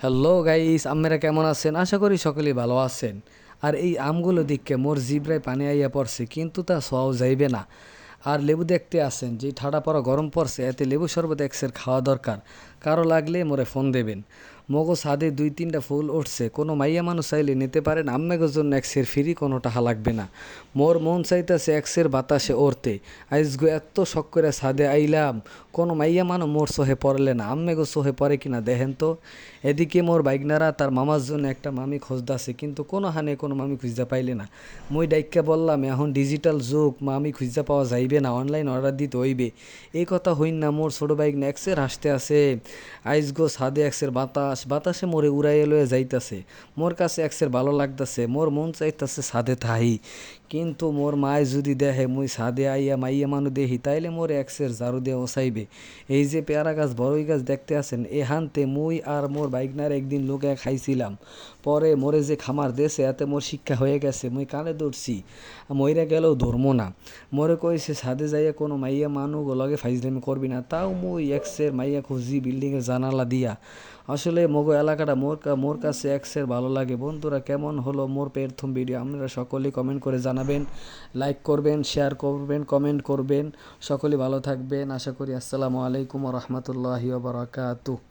Hello guys, আপনারা কেমন আছেন? আশা করি সকলেই ভালো আছেন। আর এই আমগুলো দিকে মোর জিব্রায় পানি আইয়া পড়ছে, কিন্তু তা সওয়াও যাইবে না। আর লেবু দেখতে আসেন, যে ঠাডা পড়া গরম পড়ছে, এতে লেবু শরবত এক্সের খাওয়া দরকার। কারো লাগলে মোরে ফোন দেবেন। মগো ছাদে 2-3টা ফুল উঠছে, কোনো মাইয়া মানুষ চাইলে নিতে পারেন, আম্মেগোর জন্য এক্সের ফ্রি, কোনো টাকা লাগবে না। মোর মন চাইতেছে এক্সের বাতাসে ওড়তে। আইসগো এত শখ করে ছাদে আইলাম, কোনো মাইয়া মানুষ মোর সোহে পড়লে না। আম্মেগো সোহে পড়ে কিনা দেখেন তো। এদিকে মোর বাইকনারা তার মামার জন্য একটা মামি খোঁজদাছে, কিন্তু কোনো হানে কোনো মামি খুঁজতে পাইলে না। মুই ডাইক্কা বললাম, এখন ডিজিটাল যুগ, মামি খুঁজতে পাওয়া যাইবে না, অনলাইন অর্ডার দিতে হইবে। এই কথা হইন না মোর ছোটো বাইক না এক্সের হাসতে আছে। আইসগো ছাদে এক্সের বাতাসে মোরে উড়াইয়া লয়ে যাইতাছে। মোর কাছে এক্সের ভালো লাগতাছে, মোর মন চাইতাছে ছাদে থাহি। কিন্তু মোর মায় যদি দেখে মুই ছাদে আইয়া মাইয়া মানু দেখি, তাইলে মোর এক্সের ঝাড়ু দিয়ে ওসাইবে। এই যে পেয়ারা গাছ বড়ই গাছ দেখতে আছেন, এ হানতে মুই আর মোর বাইকনার একদিন লোকে খাইছিলাম। পরে মোরে যে খামার দেশে, এতে মোর শিক্ষা হয়ে গেছে, মুই কানে ধরছি, মইরা গেলেও ধরমো না। মোরে কইছে ছাদে যাইয়া কোনো মাইয়া মানু লগে ফাইজলামি করবি না, তাও মুই এক্সের মাইয়া খুঁজি বিল্ডিংয়ের জানালা দিয়া। আসলে মগো এলাকাটা মোর কাছে এক্সের ভালো লাগে। বন্ধুরা, কেমন হলো মোর প্রথম ভিডিও? আপনারা সকলেই কমেন্ট করে জানাবেন, লাইক করবেন, শেয়ার করবেন, কমেন্ট করবেন। সকলেই ভালো থাকবেন আশা করি। আসসালামু আলাইকুম ওয়া রাহমাতুল্লাহি ওয়া বারাকাতুহু।